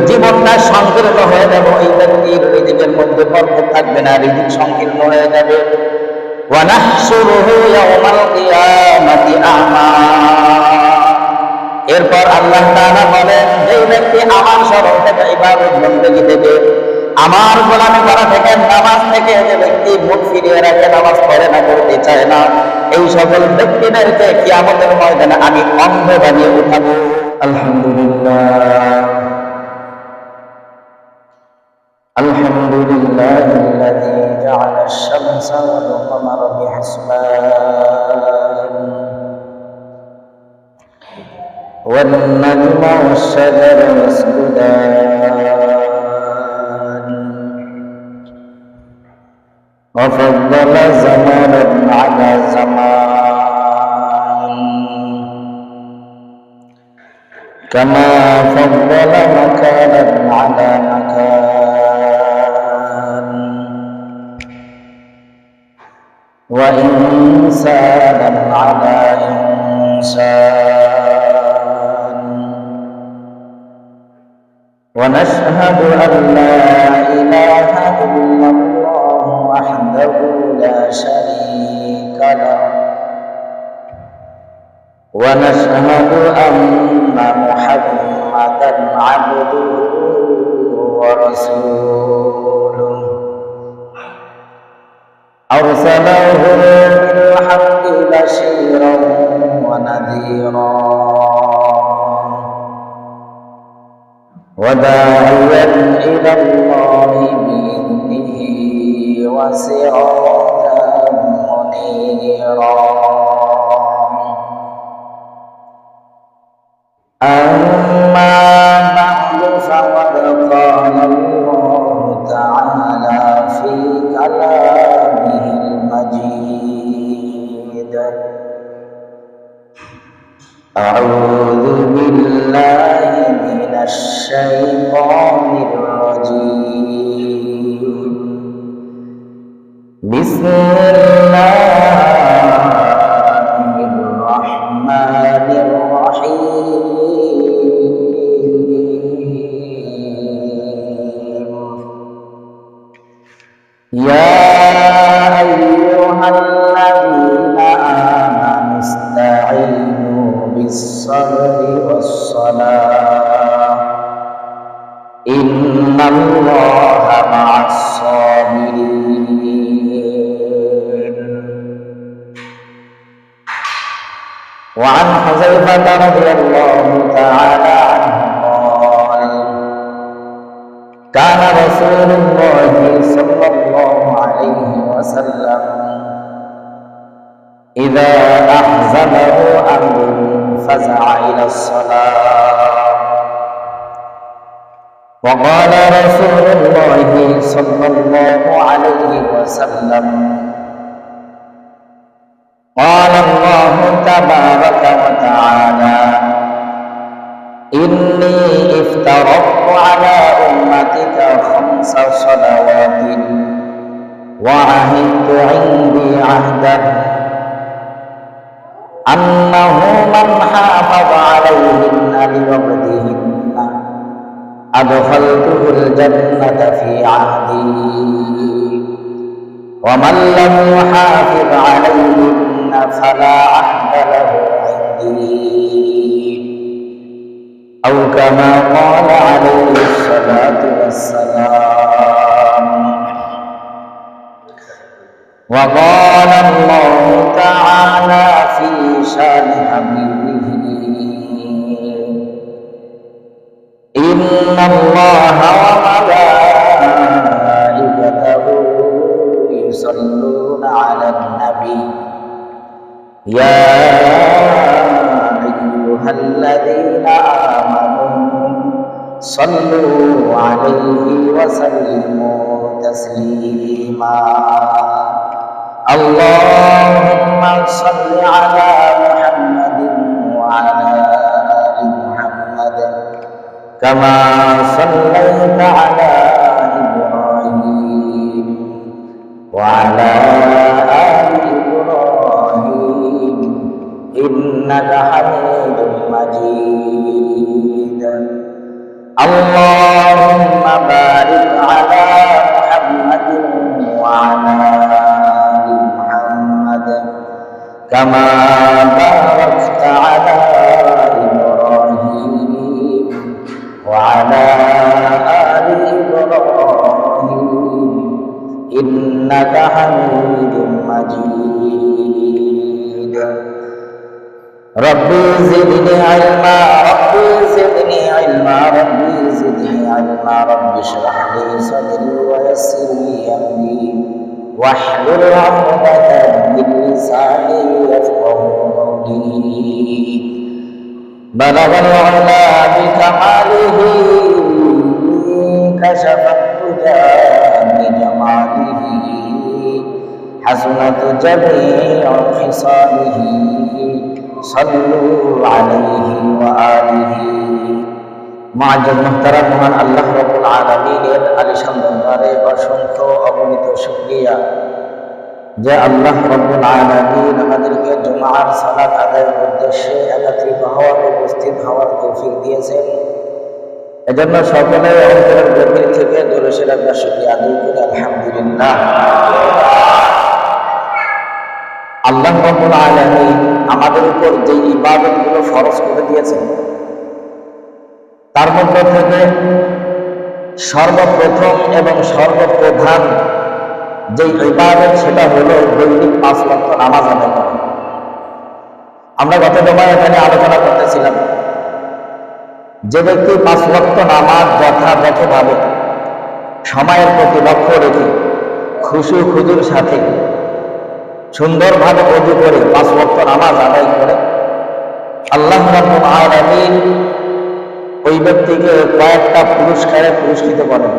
জীবনটা সংকীর্ণ হয়ে যাবে, ওই ব্যক্তির রিজিকের মধ্যে বরকত থাকবে না, রিজিক সংকীর্ণ হয়ে যাবে। ওয়া নাহশুরুহু ইয়াওমাল কিয়ামাতি আ'মা। এরপর আল্লাহ তাআলা বলেন, যেই ব্যক্তি আমার স্মরণ থেকে, ইবাদত বন্দেগী থেকে, আমার গোলামি করা থেকে, নামাজ থেকে যে ব্যক্তি মুখ ফিরিয়ে রাখে, নামাজ পড়ে না, পড়তে চায় না, এই সকল ব্যক্তিদেরকে কিয়ামতের ময়দানে আমি অন্ধ বানিয়ে উঠাবো। আলহামদুলিল্লাহ আলহামদুলিল্লাহিল্লাযী জা'আলা আশ-শামসা ওয়াল কমারা বিহিসবান ওয়ান নাজমা ওয়াশ-শাজারা ইয়াসজুদান ওয়া ফাদ্দালা জামানান আলা জামান কামা ফাদ্দালা মাকানান আলা মাকান ওয়া ইনসানান আলা ইনসান ওয়া নাশহাদু আন লা ইলাহা ইল্লাল্লাহ ওয়াহদাহু লা শারীকা লাহু ওয়া নাশহাদু আন্না মুহাম্মাদান আবদুহু ওয়া রাসূলুহু আরসালাহু বিল হাক্কি বাশীরান ওয়া নাযীরা ওয়া দা'iyan ইলা আল্লাহি বিইذনিহি ওয়া সিরাজান মুনীরা। أما بعد فقد قال الله تعالى في كلامه المجيد أعوذ بالله من الشيطان الرجيم بسم الله الرحمن الرحيم يا أيها الذين آمنوا استعينوا بالصبر والصلاة إن الله مع الصابرين. وعن حذيفة رضي الله تعالى عنه قال كان رسول الله صلى الله عليه وسلم إذا أحزنه أمر فزع إلى الصلاة وقال رسول الله صلى الله عليه وسلم قال الله تبارك وتعالى إني افترضت على أمتك 5 صلوات وعهدت عندي عهدا أنه من حافظ عليهن لوقتهن أدخلته الجنة في عهدي ومن لم يحافظ عليهن فلا عهد له عندي أو كما قال عليه الصلاة والسلام. وقال الله تعالى في شان حبيبه إن الله وملائكته يصلون على النبي يا أيها الذين آمنوا صلوا عليه وسلموا تسليما. اللهم صل على محمد وعلى آل محمد كما صليت على إبراهيم وعلى آل إبراهيم إنك حميد مجيد. আল্লাহুম্মা বারিক আলা মুহাম্মাদিন ওয়া আলা আলি মুহাম্মাদ কামা বারাকতা আলা ইব্রাহিম ওয়া আলা আলি ইব্রাহিম ইন্নাকা হামিদুম মাজিদ। রব্বি জিদনি ইলমা রব্বি জিদনি ইলমা রব্বি জিদনি ইলমা রব্বি ইশরাহ লি সাদরি ওয়া ইয়াসসির লি আমরি ওয়াহলুল 'উকদাতাম মিন লিসানি ইয়াফকাহু কওলি। বালাগাল উলা বিকামালিহি কাশাফাত তুজা বিজামালিহি হাসনাত জামিউ খিসালিহি সাল্লু আলাইহি ওয়া আলিহি। মুআজ্জাজ মুহতারাম, মহান আল্লাহ রাব্বুল আলামিনের আলিশান দরবারে অসংখ্য অগণিত শুকরিয়া যে আল্লাহ রাব্বুল আলামিন আমাদেরকে জুমার সালাত আদায়ের উদ্দেশ্যে একত্রিত হওয়ার উপস্থিত হওয়ার তৌফিক দিয়েছেন। এজন্য সকলে অন্তরের গভীর থেকে জোরে সোরে আমরা শুকরিয়া আদায় করি আলহামদুলিল্লাহ। আল্লাহ রাব্বুল আলামিন আমাদের উপর যে ইবাদতগুলো ফরজ করে দিয়েছেন তার মধ্যে থেকে সর্বপ্রথম এবং সর্বপ্রধান যে ইবাদত সেটা হলো দৈনিক ৫ ওয়াক্ত নামাজ আদায় করা। আমরা গত জমায় এখানে আলোচনা করতেছিলাম যে ব্যক্তি ৫ ওয়াক্ত নামাজ যথাযথভাবে সময়ের প্রতি লক্ষ্য রেখে খুশু খুজুর সাথে সুন্দরভাবে ওযু করে ৫ ওয়াক্ত নামাজ আদায় করে আল্লাহ রাব্বুল আলামিন ওই ব্যক্তিকে কয়েকটা পুরস্কারে পুরস্কৃত করেন।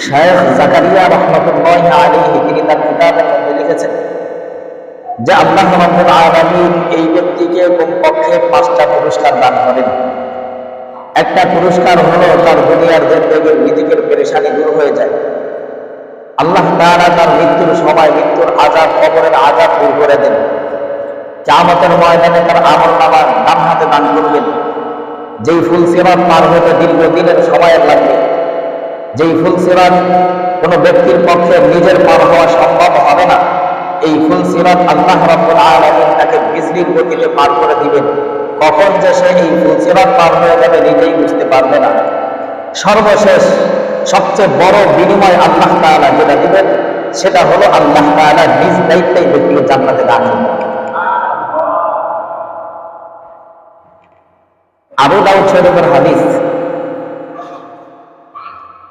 শায়খ জাকারিয়া রাহমাতুল্লাহি আলাইহি তিনি তার কিতাবের মধ্যে লিখেছেন যে আল্লাহ রাব্বুল আলামিন এই ব্যক্তিকে কমপক্ষে ৫টা পুরস্কার দান করেন। একটা পুরস্কার হলো তার দুনিয়ার জিন্দেগির রিজিকের পেরেশানি দূর হয়ে যায়। আল্লাহ তাআলা তার মৃত্যুর সময় মৃত্যুর আযাব, কবরের আযাব দূর করে দেন। কিয়ামতের ময়দানে তার আমলনামা ডান হাতে দান করবেন। যেই ফুল সিরাত পার হতে দীর্ঘদিনের সময় লাগবে, যেই ফুল সিরাত কোনো ব্যক্তির পক্ষে নিজের পার হওয়া সম্ভব হবে না, এই ফুল সিরাত আল্লাহ রাব্বুল আলামিন তাকে বিজলির গতিতে পার করে দিবেন। কখন যে সে এই ফুল সিরাত পার হয়ে যাবে নিজেই বুঝতে পারবে না। সর্বশেষ সবচেয়ে বড় বিনিময় আল্লাহ তাআলা যেটা দিবেন সেটা হলো আল্লাহ তাআলা নিজ দায়িত্বে এই ব্যক্তিকে জান্নাতে দাখিল করবেন। আবু দাউদ শরীফের হাদিস,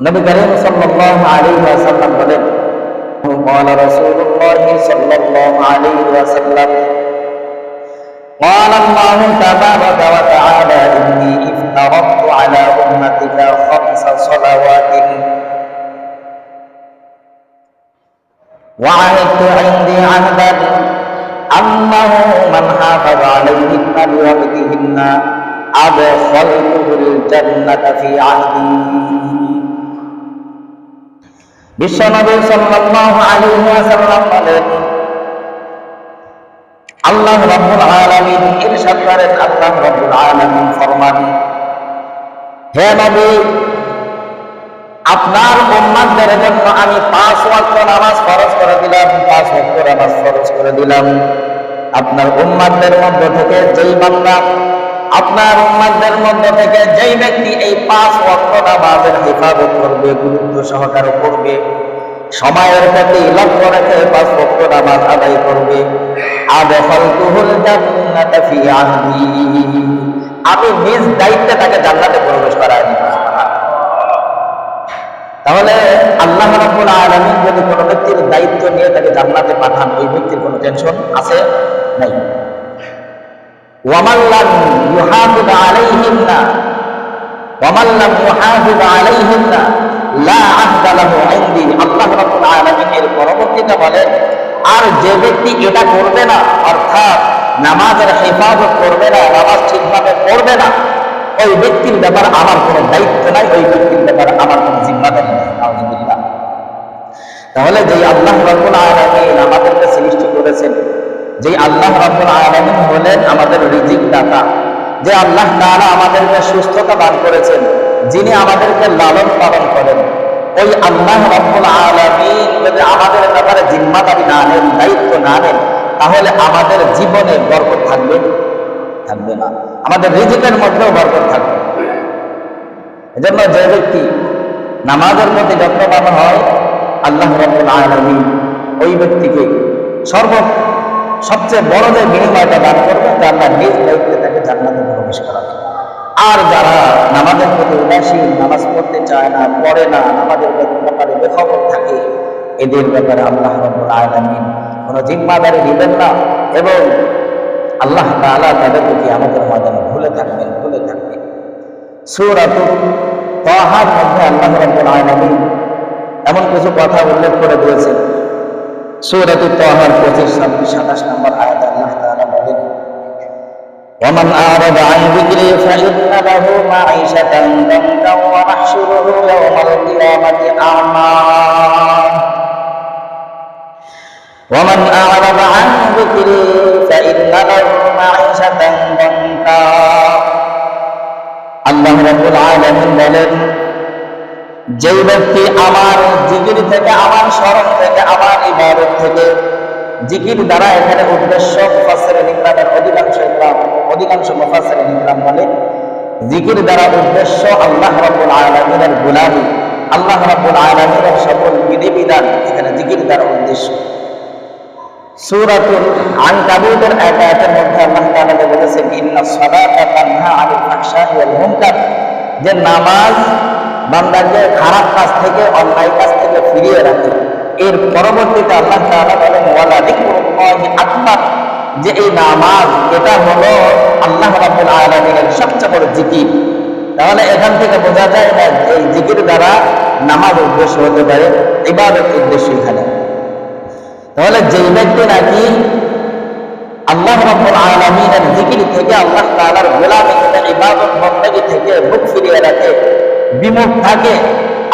নবী করিম সাল্লাল্লাহু আলাইহি ওয়াসাল্লাম বলেন, قال رسول الله صلى الله عليه وسلم قال الله تبارك وتعالى إني افترضت على أمتك 5 صلوات وعهدت عندي عهدا أنه من حافظ عليهن بوقتهن أدخلته الجنة في عهدي। বিশ্বনবী সাল্লাল্লাহু আলাইহি ওয়াসাল্লাম বলেন, আল্লাহ রাব্বুল আলামিন ইরশাদ করেন, আল্লাহ রাব্বুল আলামিন ফরমান, হে নবী, আপনার উম্মতদের জন্য আমি 5 ওয়াক্ত নামাজ ফরজ করে দিলাম। 5 ওয়াক্ত নামাজ ফরজ করে দিলাম। আপনার উম্মতদের মধ্য থেকে যেই বান্দা, আপনার উম্মতদের মধ্য থেকে যেই ব্যক্তি এই 5 ওয়াক্ত নামাজের হেফাজত করবে, গুরুত্ব সহকারে করবে, সময়ের প্রতি লক্ষ্য রেখে 5 ওয়াক্ত নামাজ আদায় করবে, আদখালতুহুল জান্নাতা ফি আহদি, আমি নিজ দায়িত্বে তাকে জান্নাতে প্রবেশ করায় দিব। তাহলে আল্লাহ রাব্বুল আলামিন যদি কোনো ব্যক্তির দায়িত্ব নিয়ে তাকে জান্নাতে পাঠান, ওই ব্যক্তির কোনো টেনশন আছে? নাই। ومن لم يحافظ عليهن لا عهد له عندي। আল্লাহ রাব্বুল আলামিন এর পরবর্তীতে বলেন, আর যে ব্যক্তি এটা করবে না, অর্থাৎ নামাজের হেফাজত করবে না, নামাজ ঠিকভাবে পড়বে না, ওই ব্যক্তির ব্যাপারে আমার কোনো দায়িত্ব নাই, ওই ব্যক্তির ব্যাপারে আমার কোনো জিম্মাদারি নেই। নাউযুবিল্লাহ। তাহলে যে আল্লাহ রাব্বুল আলামিন আমাদেরকে সৃষ্টি করেছেন, যে আল্লাহ রাব্বুল আলামিন হলেন আমাদের রিজিক দাতা, যে আল্লাহ তাআলা আমাদেরকে সুস্থতা দান করেছেন, যিনি আমাদেরকে লালন পালন করেন, ওই আল্লাহ রাব্বুল আলামিন যদি আমাদের ব্যাপারে জিম্মাদারি না নেন, দায়িত্ব না নেন, তাহলে আমাদের জীবনে বরকত থাকবে থাকবে না, আমাদের রিজিকের মধ্যেও বরকত থাকবে। এজন্য যে ব্যক্তি নামাজের প্রতি যত্নবান হয়, আল্লাহ রাব্বুল আলামিন ওই ব্যক্তিকে সবচেয়ে বড় যে বিনিময়টা দান করবে, তা আল্লাহ নিজ দায়িত্বে তাকে জান্নাতে প্রবেশ করাবে। আর যারা নামাজের প্রতি উদাসীন, নামাজ পড়তে চায় না, পড়ে না, নামাজের ব্যাপারে বেখবর থাকে, এদের ব্যাপারে আল্লাহ রাব্বুল আলামিন কোনো জিম্মাদারি দিবেন না এবং আল্লাহ তাআলা তাদেরকে কিয়ামতের ময়দানে ভুলে থাকবেন। সূরাতুত তাহার মধ্যে আল্লাহ রাব্বুল আলামিন এমন কিছু কথা উল্লেখ করে দিয়েছেন। সূরাতুত তাহার 25, 26, 27 নম্বর আয়াতে আল্লাহ তাআলা বলেন, ومن أعرض عن ذكري فإن له معيشة ضنكا ونحشره يوم القيامة أعمى ومن أعرض عن ذكري فإن له معيشة ضنكا। আল্লাহ রাব্বুল আলামিন বলেন, যেই ব্যক্তি আমার জিকির থেকে, আমার স্মরণ থেকে, আমার ইবাদত থেকে, জিকির দ্বারা এখানে উদ্দেশ্য মুফাসসিরিন ইকরামের অধিকাংশ মুফাসসিরিন ইকরাম বলেন, জিকির দ্বারা উদ্দেশ্য আল্লাহ রাব্বুল আলামিনের গোলামি, আল্লাহ রাব্বুল আলামিনের সকল বিধিবিধান, এখানে জিকির দ্বারা উদ্দেশ্য। সূরাতুল আনকাবুতের এক আয়াতের মধ্যে আল্লাহ তাআলা বলেছেন, ইন্নাস সালাতা তানহা আনিল ফাহশাই ওয়াল মুনকার, যে নামাজ বান্দাকে খারাপ কাজ থেকে, অন্যায় কাজ থেকে ফিরিয়ে রাখে। এর পরবর্তীতে আল্লাহ তাআলা বলেন, ওয়ালা যিকরুল্লাহি আকবার, যে এই নামাজ এটা হলো আল্লাহ রাব্বুল আলামিনের সবচেয়ে বড় জিকির। তাহলে এখান থেকে বোঝা যায় না এই জিকির দ্বারা নামাজ উদ্দেশ্য হতে পারে, ইবাদত উদ্দেশ্য এখানে। তাহলে যেই ব্যক্তি নাকি আল্লাহ রাব্বুল আলামিনের জিকির থেকে, আল্লাহ তাআলার গোলামি থেকে, ইবাদত বন্দেগী থেকে মুখ ফিরিয়ে রাখে, বিমুখ থাকে,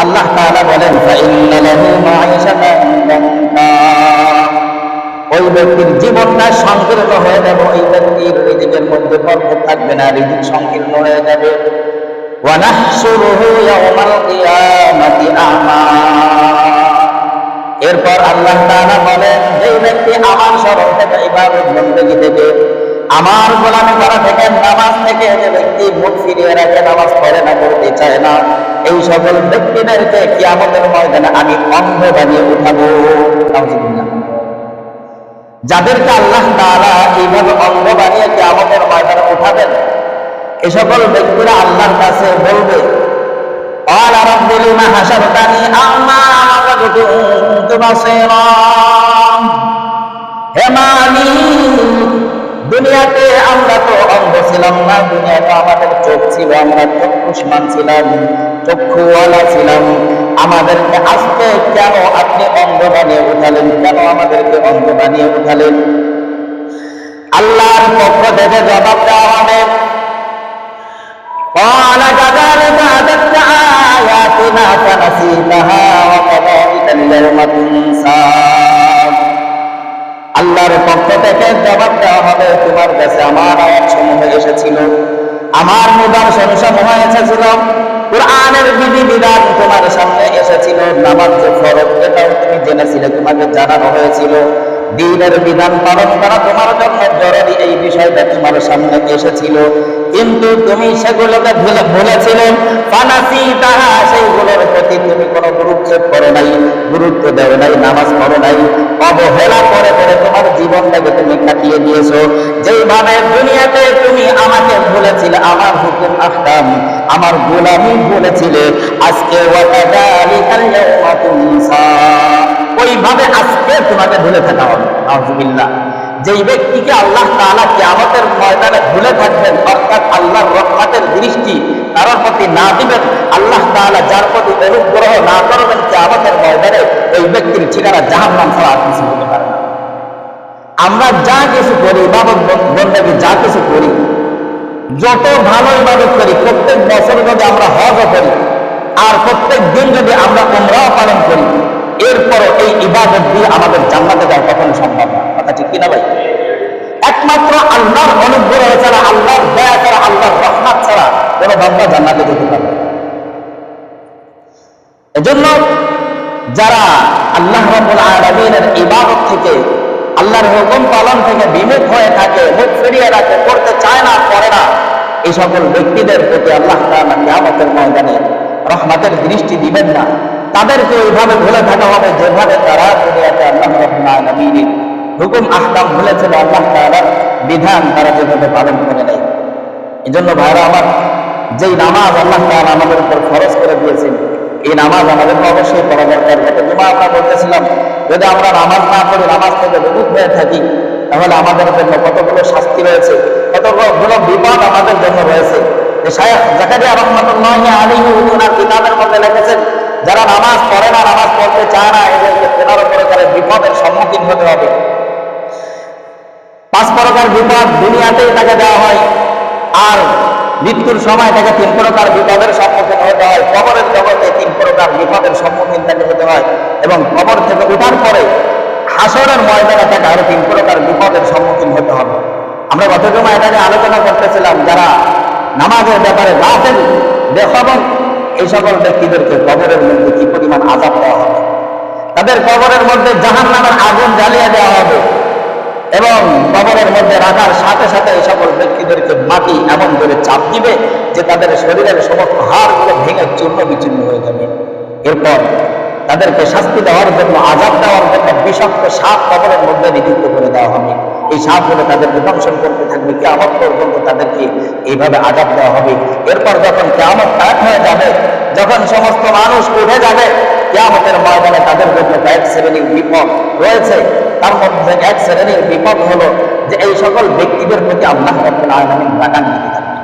আল্লাহ তাআলা বলেন, ফাইন্না লাহু মাঈশাতান দানকা, ওই ব্যক্তির জীবনটা সংকীর্ণ হয়ে যাবে, ওই ব্যক্তির রিজিকের মধ্যে বরকত থাকবে না, রিজিক সংকীর্ণ হয়ে যাবে। ওয়া নাহশুরুহু ইয়াওমাল কিয়ামাতি আ'মা। এরপর আল্লাহ তাআলা বলেন, যেই ব্যক্তি আমার স্মরণ থেকে, ইবাদত বন্দেগী থেকে, আমার গোলামি করা থেকে, নামাজ থেকে যে ব্যক্তি মুখ ফিরিয়ে রাখে, নামাজ পড়ে না, পড়তে চায় না, এই সকল ব্যক্তিদেরকে কিয়ামতের ময়দানে আমি অন্ধ বানিয়ে উঠাবো। নাউযুবিল্লাহ। যাদেরকে আল্লাহ তাআলা এইভাবে অন্ধ বানিয়ে কিয়ামতের ময়দানে উঠাবেন, এই সকল ব্যক্তিরা আল্লাহর কাছে বলবে, قال رب لما حشرتني أعمى وقد كنت بصيرا। হে মালিক, দুনিয়াতে আমরা তো অন্ধ ছিলাম না, দুনিয়াতে আমাদের চোখ ছিল, আমরা চক্ষুষ্মান ছিলাম, চক্ষুওয়ালা ছিলাম, আমাদেরকে আজকে কেন আপনি অন্ধ বানিয়ে উঠালেন? কেন আমাদেরকে অন্ধ বানিয়ে উঠালেন? আল্লাহর পক্ষ থেকে জবাব দেওয়া হবে, قال كذلك أتتك آياتنا فنسيتها وكذلك اليوم تنسى। আল্লাহর পক্ষ থেকে জবাব দেওয়া হবে, তোমার কাছে আমার আয়াতসমূহ এসেছিল, আমার নিদর্শন সমূহ এসেছিল, কুরআনের বিধিবিধান তোমার সামনে এসেছিল, নামাজ যে ফরজ এটাও তুমি জেনেছিলে, তোমাকে জানানো হয়েছিল, দ্বীনের বিধান পালন করা তোমার জন্য জরুরি, এই বিষয়টা তোমার সামনে এসেছিল, কিন্তু তুমি সেগুলোকে ভুলেছিলে। ফানাসিতাহা, সেইগুলোর প্রতি তুমি কোনো গুরুক্ষেপ করো নাই, গুরুত্ব দেও নাই, নামাজ পড়ো নাই, অবহেলা করে করে তোমার জীবনটাকে তুমি কাটিয়ে দিয়েছো। যেইভাবে দুনিয়াতে তুমি আমাকে ভুলেছিলে, আমার হুকুম আহকাম, আমার গোলামি ভুলেছিলে, আজকে ওয়াকাযালিকাল ইয়াওমা তুনসা, ওইভাবে আজকে তোমাকে ভুলে থাকা হবে। নাউযুবিল্লাহ। যেই ব্যক্তিকে আল্লাহ তাআলা কিয়ামতের ময়দানে ভুলে থাকবেন, অর্থাৎ আল্লাহর রহমতের দৃষ্টি তার প্রতি না দিবেন, আল্লাহ তাআলা যার প্রতি অনুগ্রহ না করবেন, কিয়ামতের ময়দানে ওই ব্যক্তির ঠিকানা জাহান্নাম ছাড়া আর কিছু হতে পারে না। আমরা যা কিছু করি, ইবাদত বন্দেগী যা কিছু করি, যত ভালো ইবাদত করি, প্রত্যেক বছর যদি আমরা হজও করি, আর প্রত্যেক দিন যদি আমরা উমরাও পালন করি, এরপরও এই ইবাদত দিয়ে আমাদের জান্নাতে যাওয়া কখনো সম্ভব না। কথা ঠিক কিনা ভাই? একমাত্র আল্লাহর অনুগ্রহ ছাড়া, আল্লাহর দয়া ছাড়া, আল্লাহর রহমত ছাড়া কোনো বান্দা জান্নাতে যেতে পারবে না। যারা আল্লাহ রাব্বুল আলামিনের ইবাদত থেকে, আল্লাহর হুকুম পালন থেকে বিমুখ হয়ে থাকে, মুখ ফিরিয়ে রাখে, করতে চায় না, করে না, এই সকল ব্যক্তিদের প্রতি আল্লাহ তাআলা কিয়ামতের ময়দানে রহমতের দৃষ্টি দিবেন না। তাদেরকে ওইভাবে ভুলে থাকা হবে যেভাবে তারা দুনিয়াতে আল্লাহ রাব্বুল আলামিনের হুকুম আহকাম ভুলেছিল, আল্লাহ তাআলার বিধান তারা যেভাবে পালন করে নেয়। এই জন্য ভাইরা আমার, যেই নামাজ আল্লাহ তাআলা আমাদের উপর ফরজ করে দিয়েছেন, এই নামাজ আমাদেরকে অবশ্যই পড়া দরকার। গত জুমা আমরা বলতেছিলাম, যদি আমরা নামাজ না পড়ি, নামাজ থেকে বিমুখ হয়ে থাকি, তাহলে আমাদের জন্য কতগুলো শাস্তি রয়েছে, কতগুলো বিপদ আমাদের জন্য রয়েছে। শায়খ জাকারিয়া রাহমাতুল্লাহি আলাইহি ওনার কিতাবের মধ্যে লিখেছেন, যারা নামাজ পড়ে না, নামাজ পড়তে চায় না, এদেরকে 15 প্রকারের বিপদের সম্মুখীন হতে হবে। 5 প্রকার বিপদ দুনিয়াতেই তাকে দেওয়া হয়, আর মৃত্যুর সময় তাকে 3 প্রকার বিপদের সম্মুখীন হতে হয়। কবরের জগতে 3 প্রকার বিপদের সম্মুখীন তাকে হতে হয়, এবং কবর থেকে ওঠার পরে হাসরের ময়দানে তাকে আরো 3 প্রকার বিপদের সম্মুখীন হতে হবে। আমরা গত জুমায় এটা নিয়ে আলোচনা করতেছিলাম, যারা নামাজের ব্যাপারে গাফেল, বেখবর, এই সকল ব্যক্তিদেরকে কবরের মধ্যে কি পরিমাণ আযাব দেওয়া হবে। তাদের কবরের মধ্যে জাহান্নামের আগুন জ্বালিয়ে দেওয়া হবে, এবং কবরের মধ্যে রাখার সাথে সাথে এই সকল ব্যক্তিদেরকে মাটি এমন করে চাপ দিবে যে তাদের শরীরের সমস্ত হাড়গুলো ভেঙে চূর্ণ বিচূর্ণ হয়ে যাবে। এরপর তাদেরকে শাস্তি দেওয়ার জন্য, আযাব দেওয়ার জন্য বিষাক্ত সাপ কবরের মধ্যে নিযুক্ত করে দেওয়া হবে। এই সাপগুলো তাদেরকে দংশন করতে থাকবে, কিয়ামত পর্যন্ত তাদেরকে এইভাবে আযাব দেওয়া হবে। এরপর যখন কিয়ামত কায়েম হয়ে যাবে, যখন সমস্ত মানুষ উঠে যাবে, কিয়ামতের ময়দানে তাদের জন্য এক শ্রেণীর বিপদ রয়েছে। তার মধ্যে এক শ্রেণীর বিপদ হলো যে এই সকল ব্যক্তিদের প্রতি আল্লাহ রাব্বুল আলামিন রাগান্বিত থাকবেন।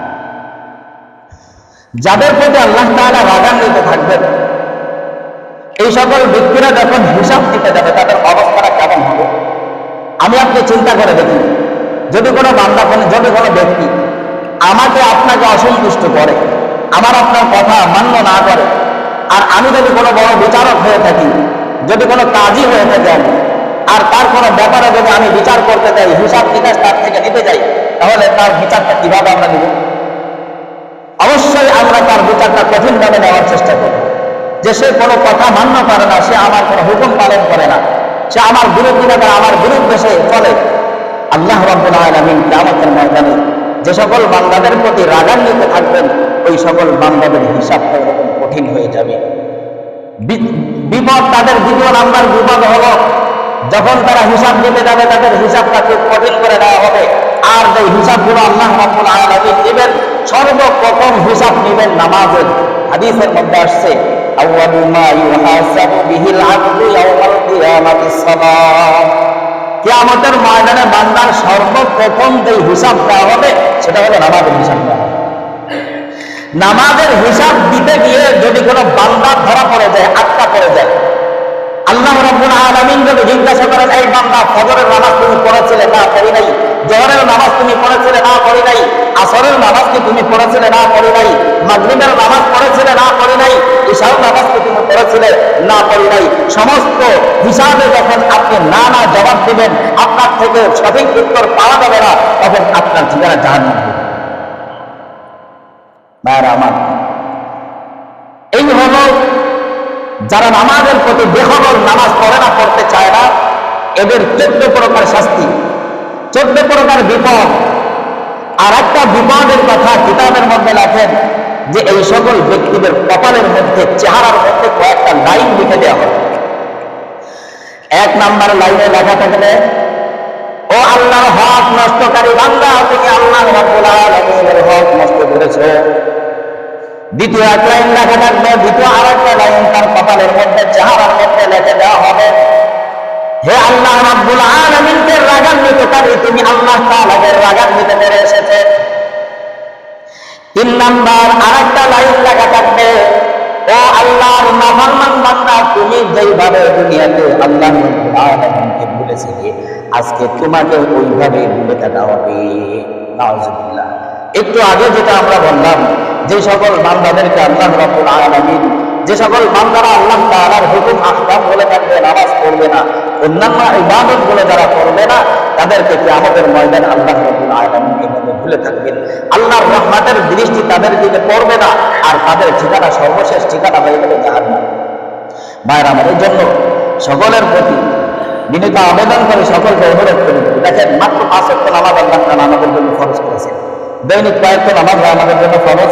যাদের প্রতি আল্লাহ তাআলা রাগান্বিত থাকবেন, এই সকল ব্যক্তিরা যখন হিসাব দিতে যাবে, তাদের অবস্থাটা কেমন হবে আমি আপনি চিন্তা করে দেখি। যদি কোনো বান্দা, যদি কোনো ব্যক্তি আমাকে আপনাকে অসন্তুষ্ট করে, আমার আপনার কথা মান্য না করে, আর আমি যদি কোনো বড় বিচারক হয়ে থাকি, যদি কোনো কাজী হয়ে থাকি আমি, আর তার কোনো ব্যাপারে যদি আমি বিচার করতে যাই, হিসাব নিকাশ তার থেকে নিতে যাই, তাহলে তার বিচারটা কিভাবে আমরা নিব? অবশ্যই আমরা তার বিচারটা কঠিনভাবে নেওয়ার চেষ্টা করব, যে সে কোনো কথা মান্য করে না, সে আমার কোনো হুকুম পালন করে না, সে আমার বিরোধিতা করে, আমার বিরুদ্ধে সে চলে। আল্লাহ রাব্বুল আলামিন কিয়ামতের ময়দানে যে সকল বান্দাদের প্রতি রাগান্বিত থাকবেন, ওই সকল বান্দাদের হিসাবটা এরকম কঠিন হয়ে যাবে। বিপদ, তাদের দ্বিতীয় নাম্বার বিপদ হলো যখন তারা হিসাব দিতে যাবে, তাদের হিসাবটা খুব কঠিন করে দেওয়া হবে। আর যে হিসাবগুলো আল্লাহ রাব্বুল আলামিন নেবেন, সর্বপ্রথম হিসাব নেবেন নামাজের। হাদিসের মধ্যে আসছে, আউয়ালু মা ইউহাসাবু বিহিল আবদু ইয়াউমাল কিয়ামাতিস সালাত। কিয়ামতের ময়দানে বান্দার সর্বপ্রথম যে হিসাব দেওয়া হবে, সেটা হলো নামাজের হিসাব দেওয়া হবে। নামাজের হিসাব দিতে গিয়ে যদি কোনো বান্দা ধরা পড়ে যায়, আটকা পড়ে যায়, আল্লাহ রাব্বুল আলামিন যদি জিজ্ঞাসা করেন, এই বান্দা ফজরের নামাজ তুমি পড়েছিলে? না পড়ি নাই। জোহরের নামাজ তুমি পড়েছিলে? না পড়ি নাই। আসরের নামাজ কি তুমি পড়েছিলে? না পড়ি নাই। মাগরিবের নামাজ পড়েছিলে? না পড়ি নাই। ইশার নামাজ কি তুমি পড়েছিলে? না পড়ি নাই। সমস্ত হিসাবে যখন আপনি না না জবাব দিবেন, আপনার থেকে সঠিক উত্তর পাওয়া যাবে না, তখন আপনার ঠিকানা জাহান্নাম হবে। ভাইরা আমার, এই হলো যারা নামাজের প্রতি বেখবর, নামাজ পড়ে না, পড়তে চায় না, এদের 14 প্রকার শাস্তি, 14 প্রকার বিপদ। আর একটা বিপদের কথা কিতাবের মধ্যে লেখেন যে এই সকল ব্যক্তিদের কপালের মধ্যে, চেহারার মধ্যে কয়েকটা লাইন লিখে দেওয়া হবে। 1 নাম্বার লাইনে লেখা থাকবে, ও আল্লাহর হক নষ্টকারী বান্দা, তুমি আল্লাহ রাব্বুল আলামিনের হক নষ্ট করেছো। দ্বিতীয় 1 লাইন লেখা থাকবে, দ্বিতীয় আরেকটা লাইন তার কপালের মধ্যে, চেহারার মধ্যে লিখে দেওয়া হবে, হে আল্লাহ রাব্বুল আলামিনকে রাগান্বিতকারী, তুমি আল্লাহ তাআলাকে রাগান্বিত করে এসেছো। 3 নাম্বার আরেকটা লাইন লেখা থাকবে, ও আল্লাহর নাফরমান বান্দা, তুমি যেইভাবে দুনিয়াতে আল্লাহ রাব্বুল আলামিনকে ভুলেছিলে, আজকে তোমাকে ওইভাবে ভুলে থাকা হবে। নাউজুবিল্লাহ। একটু আগে যেটা আমরা বললাম, যে সকল বান্দাদেরকে আল্লাহ রাব্বুল আলামিন, যে সকল বান্দারা আল্লাহ তাআলার হুকুম আহকাম বলে থাকবে, নামাজ পড়বে না, অন্যান্য ইবাদত গুলো যারা করবে না, তাদেরকে কিয়ামতের ময়দানে আল্লাহ রাব্বুল আলামিন এভাবে ভুলে থাকবেন। আল্লাহর রহমতের দৃষ্টি তাদের দিকে পড়বে না, আর তাদের ঠিকানা, সর্বশেষ ঠিকানা হয়ে যাবে জাহান্নাম। ভাইরা আমার, এই জন্য সকলের প্রতি বিনীত আবেদন করে সকলকে অনুরোধ করি, দেখেন মাত্র 5 ওয়াক্ত নামাজ আল্লাহ তাআলা আমাদের জন্য ফরজ করেছেন। দৈনিক কয়েকটা নামাজ আমাদের জন্য ফরজ,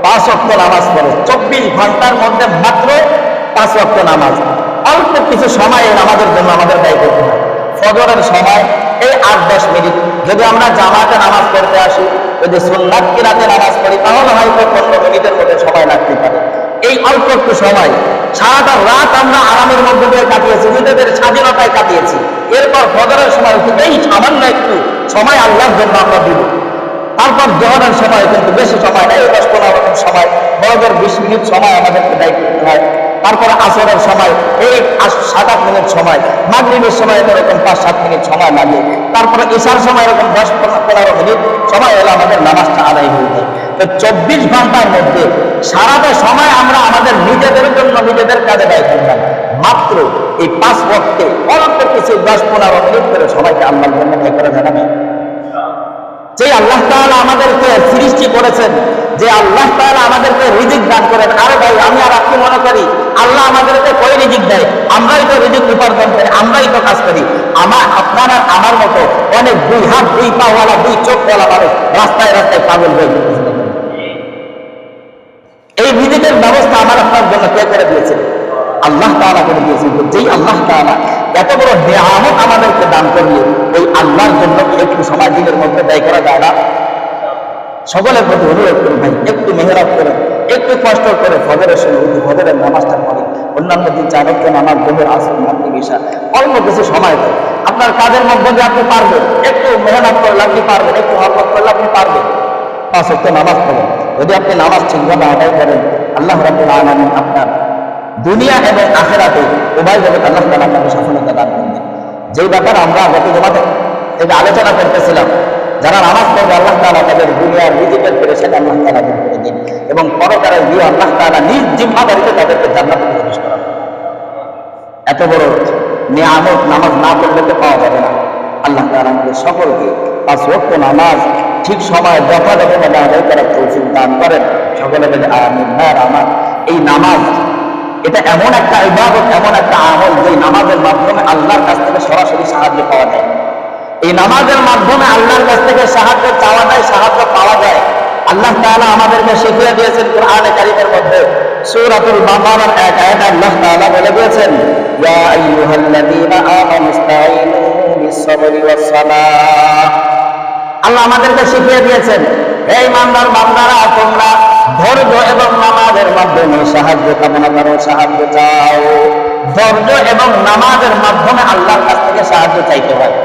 5 ওয়াক্ত নামাজ ফরজ। 24 ঘন্টার মধ্যে মাত্র 5 ওয়াক্ত নামাজ। অল্প কিছু সময় এই নামাজের জন্য আমাদের ব্যয় করতে হয়। ফজরের সময় এই 8-10 মিনিট যদি আমরা জামাতে নামাজ পড়তে আসি, যদি সুন্নাত কিরাতে নামাজ পড়ি, তাহলে হয়তো 15 মিনিটের মধ্যে সময় লাগতে পারে। এই অল্প একটু সময় সারাটা রাত আমরা আরামের মধ্যে দিয়ে কাটিয়েছি, নিজেদের স্বাধীনতায় কাটিয়েছি। এরপর ফজরের সময় এই সামান্য একটু সময় আল্লাহর জন্য আমরা দিব। তারপর জোহরের সময় কিন্তু বেশি সময় নেই, 10-15 মিনিট সময়, ফজর 20 মিনিট সময় আমাদেরকে ব্যয় করতে হয়। তারপরে আসরের সময় এই 7-8 মিনিট সময়, মাগরিবের সময় এরকম 5-7 মিনিট সময় লাগে। তারপরে ঈশার সময় এরকম 10-15 মিনিট সময় হলে আমাদের নামাজটা আদায় হয়ে যায়। তো 24 ঘন্টার মধ্যে সারাটা সময় আমরা আমাদের নিজেদের জন্য নিজেদের কাজে ব্যয় করলাম। মাত্র এই 5 ওয়াক্তে অল্প কিছু 10-15 মিনিট করে সবাইকে আল্লাহর জন্য ব্যয় করা যাবে না। যে আল্লাহ তাআলা আমাদেরকে সৃষ্টি করেছেন, যে আল্লাহ তাআলা আমাদেরকে রিজিক দান করেন। আরে ভাই, আমি আর আপনি মনে করি আল্লাহ আমাদেরকে কই রিজিক দেয়? আমরাই তো রিজিক উপার্জন করি, আমরাই তো কাজ করি। আপনার আর আমার মতো অনেক 2 হাত 2 পাওয়ালা 2 চোখওয়ালা মানুষ রাস্তায় রাস্তায় পাগল হয়ে গেছে। এই রিজিকের ব্যবস্থা আমার আপনার জন্য কে করে দিয়েছে? আল্লাহ তাআলা করে দিয়েছেন। যেই আল্লাহ তাআলা এত বড় নিয়ামত আমাদেরকে দান করলেন, ওই আল্লাহর জন্য একটু সময় দিনের মধ্যে ব্যয় করা যায় না? সকলের প্রতি অনুরোধ করি ভাই, একটু মেহনত করেন, একটু কষ্ট করে ফজরের সময় ফজরের নামাজটা পড়েন। অন্যান্য দিন 4 ওয়াক্ত নামাজ, জোহর, আসর, মাগরিব, ইশা অল্প কিছু সময় দেন। আপনার কাজের মধ্যে যে আপনি পারবেন, একটু মেহনত করলে আপনি পারবেন, একটু হরকত করলে আপনি পারবেন। 5 ওয়াক্ত নামাজ পড়েন। যদি আপনি নামাজ ঠিকভাবে আদায় করেন, আল্লাহ রাব্বুল আলামিন আপনার দুনিয়া এবং আখিরাতে উভয় জগৎ আল্লাহ তাআলা আপনাকে সফলতা দান করবেন। যেই ব্যাপারে আমরা গত জমাতে থেকে আলোচনা করতেছিলাম, যারা নামাজ পড়বে আল্লাহ তাআলা তাদের দুনিয়ার রিজিকের পেরেশানি আল্লাহ তাআলা দূর করে দিন, এবং পরকালের গিয়ে আল্লাহ তাআলা নিজ জিম্মাদারিতে তাদেরকে জান্নাতে প্রবেশ করাবেন। এত বড় নিয়ামত নামাজ না পড়লে তো পাওয়া যাবে না। আল্লাহ তাআলা আমাদের সকলকে 5 ওয়াক্ত নামাজ ঠিক সময় যথাযথভাবে আদায় করার তৌফিক দান করেন। সকলে বলে আমিন। আমার এই নামাজ এটা এমন একটা ইবাদত, এমন একটা আমল, যে নামাজের মাধ্যমে আল্লাহর কাছ থেকে সরাসরি সাহায্য পাওয়া যায়। এই নামাজের মাধ্যমে আল্লাহর কাছ থেকে সাহায্য চাওয়া যায়, সাহায্য পাওয়া যায়। আল্লাহ তাআলা আমাদেরকে শিখিয়ে দিয়েছেন কোরআনে কারীমের মধ্যে সূরাতুল বাকারার এক আয়াতে আল্লাহ তাআলা বলে দিয়েছেন, ইয়া আইয়ুহাল্লাযীনা আমানু ইসতাঈনু বিস-সাবরি ওয়াস-সালাহ। আল্লাহ আমাদেরকে শিখিয়ে দিয়েছেন, হে ঈমানদার বান্দারা, তোমরা ধৈর্য এবং নামাজের মাধ্যমে সাহায্য কামনা করো, সাহায্য চাও। ধৈর্য এবং নামাজের মাধ্যমে আল্লাহর কাছ থেকে সাহায্য চাইতে হয়।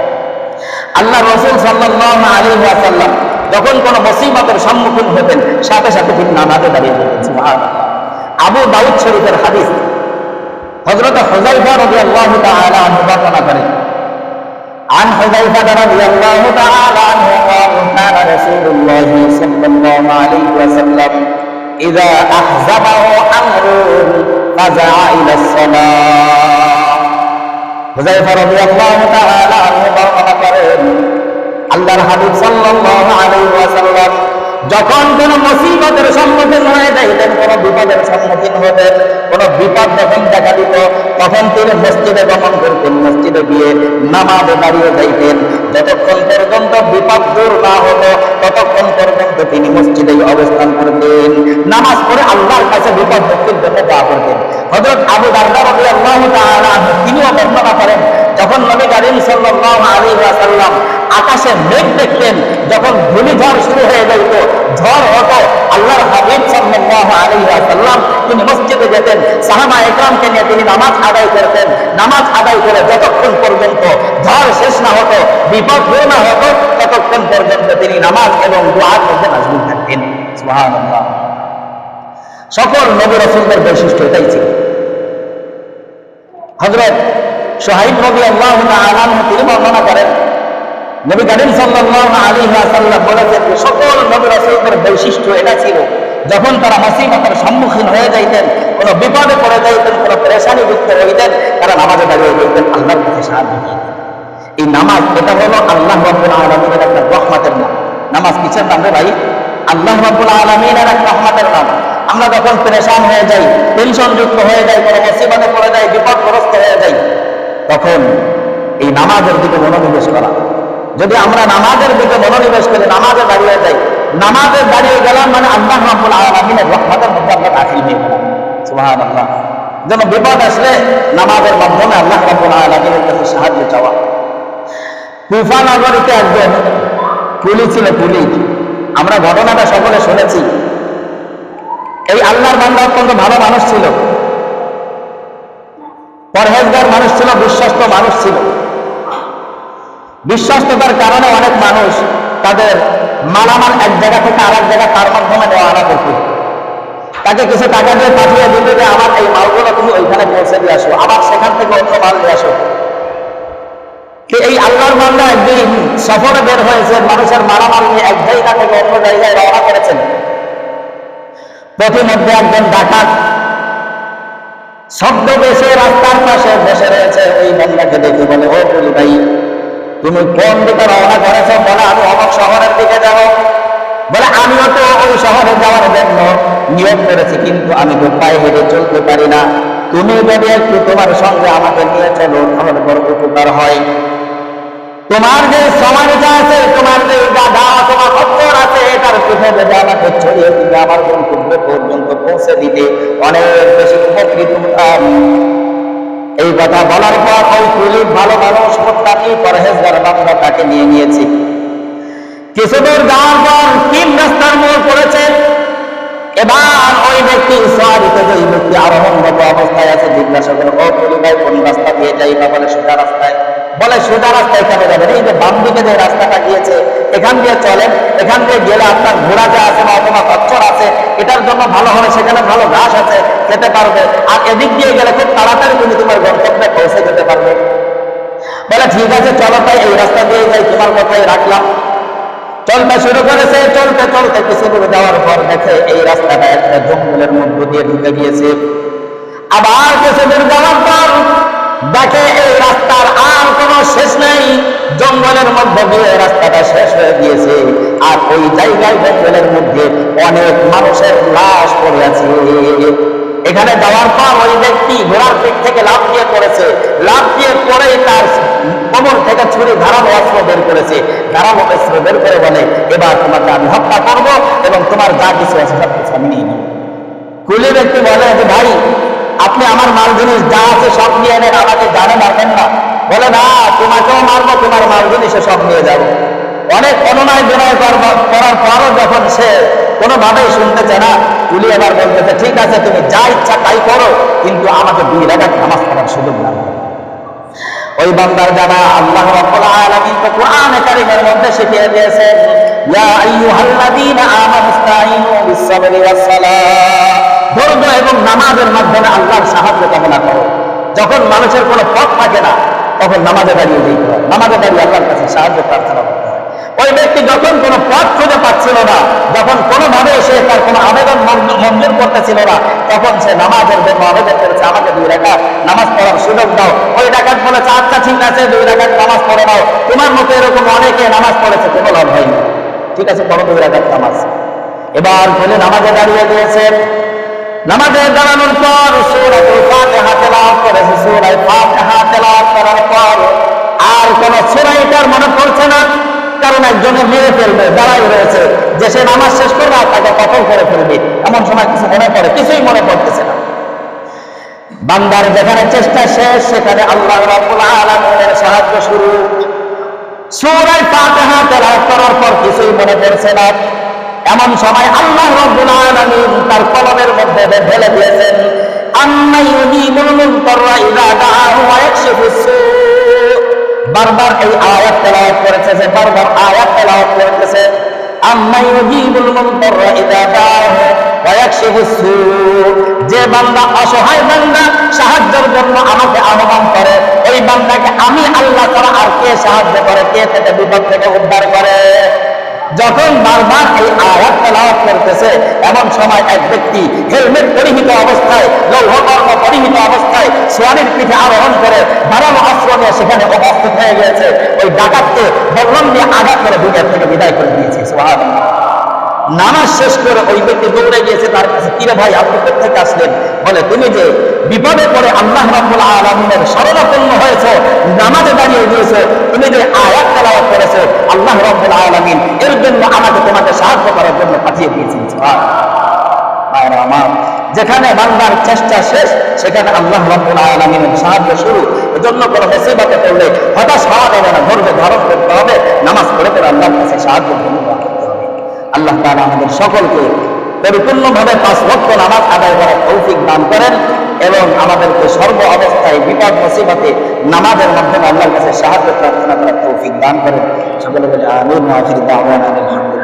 আল্লাহ রাসূল সাল্লাল্লাহু আলাইহি ওয়াসাল্লাম যখন কোনো মুসিবতের সম্মুখীন হতেন, সাথে সাথে তিনি নামাজে দাঁড়িয়ে যেতেন। সুবহানাল্লাহ। আবু দাউদ শরীফের হাদিস, হযরত হুযায়ফা রাদিয়াল্লাহু তাআলা আনহু বর্ণনা করেন, عن حذيفة رضي الله تعالى عنه قال كان رسول الله صلى الله عليه وسلم إذا أحزبه أمر فزع إلى الصلاة। হুযায়ফা রাদিয়াল্লাহু তাআলা আনহু বর্ণনা করেন, আল্লাহর হাবিব সাল্লাল্লাহু আলাইহি ওয়াসাল্লাম যখন কোন মুসিবতের সম্মুখীন হয়ে যাইতেন, কোন বিপদের সম্মুখীন হতেন, কোন বিপদ যখন দেখা দিত, তখন তিনি মসজিদে গমন করতেন, মসজিদে গিয়ে নামাজে দাঁড়িয়ে যাইতেন। যতক্ষণ পর্যন্ত বিপদ দূর না হতো, ততক্ষণ পর্যন্ত তিনি মসজিদেই অবস্থান করতেন। নামাজ পড়ে আল্লাহর কাছে বিপদ মুক্তির জন্য দোয়া করতেন। হযরত আবু দারদা রাদিয়াল্লাহু তাআলা আনহু তিনিও বর্ণনা করেন, যখন নবী করিম সাল্লাল্লাহু আলাইহি ওয়াসাল্লাম আকাশে মেঘ দেখতেন, যখন ঘূর্ণিঝড় শুরু হয়ে যেত, ঝড় হতো, আল্লাহর হাবিব সাল্লাল্লাহু আলাইহি ওয়াসাল্লাম তিনি মসজিদে যেতেন, সাহাবা একরামকে নিয়ে তিনি নামাজ আদায় করতেন। নামাজ আদায় করে যতক্ষণ পর্যন্ত ঝড় শেষ না হতো, বিপদ দূর না হতো, ততক্ষণ পর্যন্ত তিনি নামাজ এবং দুআর মধ্যে মশগুল থাকতেন। সুবহানাল্লাহ। সকল নবী রাসূলদের বৈশিষ্ট্য এটাই ছিল। হযরত সুহাইব রাদিয়াল্লাহু তাআলা আনহু তিনি বর্ণনা করেন, নবী করিম সাল্লাল্লাহু আলাইহি ওয়াসাল্লাম বলেছেন, সকল নবী রাসূলদের বৈশিষ্ট্য এটা ছিল, যখন তারা মুসিবতের সম্মুখীন হয়ে যাইতেন, কোনো বিপদে পড়ে যাইতেন, কোনো পেরেশানিযুক্ত হইতেন, তারা নামাজে দাঁড়িয়ে যাইতেন, আল্লাহর কাছে সাহায্য চাইতেন। এই নামাজ এটা হলো আল্লাহ রাব্বুল আলামিনের একটা রহমতের নাম। নামাজ কিসের নাম রে ভাই? আল্লাহ রাব্বুল আলামিনের এক রহমতের নাম। আমরা যখন পেরেশান হয়ে যাই, টেনশনযুক্ত হয়ে যাই, কোনো মুসিবতে পড়ে যাই, বিপদগ্রস্ত হয়ে যাই, তখন এই নামাজের দিকে মনোনিবেশ করা। যদি আমরা নামাজের দিকে মনোনিবেশ করে নামাজে দাঁড়িয়ে যাই, নামাজে দাঁড়িয়ে গেলাম মানে আল্লাহ রাব্বুল আলামিনের রহমতের মধ্যে আমরা দাখিল হয়ে গেলাম। সুবহানাল্লাহ। যেন বিপদ আসলে নামাজের মাধ্যমে আল্লাহ রাব্বুল আলামিনের কাছে সাহায্য চাওয়া। কুফা নগরীতে একজন কুলি ছিল, কুলি। আমরা ঘটনাটা সকলে শুনেছি। এই আল্লাহর বান্দা অত্যন্ত ভালো মানুষ ছিল, পরহেজগার মানুষ ছিল, বিশ্বস্ত মানুষ ছিল। বিশ্বস্ততার কারণে অনেক মানুষ তাদের মালামাল এক জায়গা থেকে আরেক জায়গা তার মাধ্যমে নেওয়া আনা করত। তাকে কিছু টাকা দিয়ে পাঠিয়ে দিতে যে আমার এই মালগুলো তুমি ওইখানে পৌঁছে দিয়ে আসো, আবার সেখান থেকে অন্য মাল নিয়ে আসো। এই আল্লাহর বান্দা একদিন সফরে বের হয়েছে, মানুষের মালামাল নিয়ে এক জায়গা থেকে অন্য জায়গায় রওনা করেছেন। প্রতিমধ্যে একজন ডাকাত শব্দ বেশে রাস্তার পাশে বসে রয়েছে। ওই বান্দাকে দেখে বলে, ও কুলি ভাই, তুমি কোন দিকে রওনা করেছ? বলে, আমি অমুক শহরের দিকে যাব। বলে, আমিও তো ওই শহরে যাওয়ার জন্য নিয়োগ করেছি, কিন্তু আমি তো পায়ে হেঁটে চলতে পারি না। তুমি যদি একটু তোমার সঙ্গে আমাকে নিয়ে চলো, তাহলে বড় উপকার হয়। তোমার যে সমাজটা আছে, তোমার যে গাধা, তোমার অক্ষর আছে, এটার পিঠে যদি আমাকে ছড়িয়ে দিবে, আমার গন্তব্য পর্যন্ত পৌঁছে দিতে অনেক বেশি উপকৃত হতাম। এই কথা বলার পর ওই কুলি ভালো মানুষ, মুত্তাকি, পরহেজগার বান্দা তাকে নিয়ে নিয়েছি। কিছুদূর যাওয়ার পর 3 রাস্তার মোড় পড়েছে। এবার ওই ব্যক্তি সওয়ারিতে যে ব্যক্তি আরোহণরত অবস্থায় আছে জিজ্ঞাসা করে, ও কুলি ভাই, কোন রাস্তা দিয়ে যাইবা? বলে, সোজা রাস্তায়। বলে, সোজা রাস্তায় কেন যাবেন? এই যে বাম দিকে যে রাস্তাটা গিয়েছে এখান দিয়ে চলেন, এখান দিয়ে গেলে আপনার ঘোড়া যা আছে বা অথবা কচ্ছর আছে, এটার জন্য ভালো হবে, সেখানে ভালো ঘাস আছে, খেতে পারবে। আর এদিক দিয়ে গেলে খুব তাড়াতাড়ি তুমি তোমার গন্তব্যে পৌঁছে যেতে পারবে। বলে, ঠিক আছে, চলো তাই এই রাস্তা দিয়ে যাই, তোমার কথাই রাখলাম। চলতে শুরু করেছে। চলতে চলতে কিছু দূর যাওয়ার পর দেখে এই রাস্তাটা একটা জঙ্গলের মধ্য দিয়ে ঢুকে গিয়েছে। আবার কিছু দূর যাওয়ার পর দেখে এই রাস্তার আর কোনো শেষ নেই, জঙ্গলের মধ্যে দিয়ে রাস্তাটা শেষ হয়ে গিয়েছে। আর ওই জায়গায় জঙ্গলের মধ্যে অনেক মানুষের লাশ পড়ে আছে। এখানে যাওয়ার পর ওই ব্যক্তি ঘোড়ার পিঠ থেকে লাফ দিয়ে পড়েছে। লাফ দিয়ে পড়ে তার কোমর থেকে ছুরি ধারালো অস্ত্র বের করেছে। ধারালো অস্ত্র বের করে বলে, এবার তোমাকে আমি হত্যা করবো এবং তোমার যা কিছু আছে সব কিছু আমি নিয়ে নেব। কুলি ব্যক্তি বলে যে, ভাই, আপনি আমার মাল জিনিস যা আছে সব নিয়ে নেন, আমাকে জানে মারবেন না। বলে, না, তোমাকেও মারবো, তোমার মাল জিনিসে সব নিয়ে যাবো। অনেক অনুনয় বিনয় করার পরও যখন সে কোনোভাবেই শুনতেছে না, কুলি এবার বলতেছে, ঠিক আছে, তুমি যা ইচ্ছা তাই করো, কিন্তু আমাকে 2 রাকাত নামাজ পড়ার সুযোগ দাও। ওই বান্দার জানা আল্লাহ রাব্বুল আলামিন তো কোরআনে কারীমের মধ্যে শিখিয়ে দিয়েছেন, ইয়া আইয়ুহাল্লাযীনা আমানুস্তাঈনু বিস-সাবরি ওয়াস-সালাহ। ধৈর্য এবং নামাজের মাধ্যমে আল্লাহর সাহায্য কামনা করো। যখন মানুষের কোনো পথ থাকে না, তখন নামাজে দাঁড়িয়ে যেতে হয়, নামাজে দাঁড়িয়ে আল্লাহর কাছে সাহায্য প্রার্থনা করতে হয়। ওই ব্যক্তি যখন কোনো পথ খুঁজে পাচ্ছিল না, যখন কোনোভাবে সে তার কোনো আবেদন মঞ্জুর করতেছিল না, তখন সে নামাজের জন্য আবেদন করেছে, আমাকে 2 রাকাত নামাজ পড়ার সুযোগ দাও। ওই ডাকাত বলেছে, আচ্ছা ঠিক আছে, 2 রাকাত নামাজ পড়ে নাও। তোমার মতো এরকম অনেকে নামাজ পড়েছে, কোনো লাভ হয়নি। ঠিক আছে, পড়ো 2 রাকাত নামাজ। এবার বলে নামাজে দাঁড়িয়ে দিয়েছে। নামাজে দাঁড়ানোর পর সূরাতুল ফাতিহা তেলাওয়াত করেছে। সূরা ফাতিহা তেলাওয়াত করার পর আর কোন সূরা এটার মনে পড়ছে না, কারণ একজনে মেরে ফেলবে, দাঁড়াই রয়েছে যে সে নামাজ শেষ করবে আর তাকে কতল করে ফেলবে। এমন সময় কিছু মনে পড়ে, কিছুই মনে পড়তেছে না। বান্দার যেখানে চেষ্টা শেষ, সেখানে আল্লাহ রাব্বুল আলামিনের সাহায্য শুরু। সূরা ফাতিহা তেলাওয়াত করার পর কিছুই মনে পড়ছে না। এমন সময় আল্লাহ রাব্বুল আলামিন তার কলমের মধ্যে ঢেলে দিয়েছেন, আম্মা ইউজিবুল মুনতারা ইযা দাআহু ওয়া ইয়াকশিফুস সূ। বারবার এই আয়াত তেলাওয়াত করেছে, যে বারবার আয়াত তেলাওয়াত করতেছে, আম্মা ইউজিবুল মুনতারা ইযা দাআহু ওয়া ইয়াকশিফুস সূ। যে বান্দা অসহায় বান্দা সাহায্যের জন্য আমাকে আহ্বান করে, ওই বান্দাকে আমি আল্লাহ ছাড়া আর কে সাহায্য করে, কে থেকে বিপদ থেকে উদ্ধার করে। যখন বারবার এই আয়াত তেলাওয়াত করতেছে, এমন সময় এক ব্যক্তি হেলমেট পরিহিত অবস্থায়, লৌহকর্ম পরিহিত অবস্থায় সোয়ারির পিঠে আরোহণ করে ধারালো অস্ত্র নিয়ে সেখানে উপস্থিত হয়ে গিয়েছে। ওই ডাকাতকে বল্লম দিয়ে আঘাত করে দুনিয়া থেকে বিদায় করে দিয়েছে। সুবহানাল্লাহ। নামাজ শেষ করে ওই ব্যক্তি দৌড়ে গিয়েছে তার কাছে, কিরে ভাই আপনি কোথেকে আসলেন? বলে তুমি যে বিপদে পড়ে আল্লাহ রাব্বুল আলামিনের শরণাপন্ন হয়েছো, নামাজে দাঁড়িয়ে গিয়েছো, তুমি যে আয়াত তেলাওয়াত করেছো, আল্লাহ রাব্বুল আলামিন এর জন্য আমাকে তোমাকে সাহায্য করার জন্য পাঠিয়ে দিয়েছেন। সুবহানাল্লাহ। আমার যেখানে বান্দার চেষ্টা শেষ সেখানে আল্লাহ রাব্বুল আলামিনের সাহায্য শুরু। এজন্য কোন মুসিবতে পড়লে হতাশ হওয়া যাবে না, ধৈর্য ধারণ করতে হবে, নামাজ পড়ে পড়ে আল্লাহর কাছে সাহায্য করতে হবে। আল্লাহ তাআলা আমাদের সকলকে পরিপূর্ণভাবে 5 ওয়াক্ত নামাজ আদায় করার তৌফিক দান করেন এবং আমাদেরকে সর্ব অবস্থায় বিপদ মুসিবতে নামাজের মাধ্যমে আল্লাহর কাছে সাহায্য প্রার্থনা করার তৌফিক দান করেন। সকলে বলে আমিন। ওয়া আখিরু দাওয়ানা আলহামদুলিল্লাহ।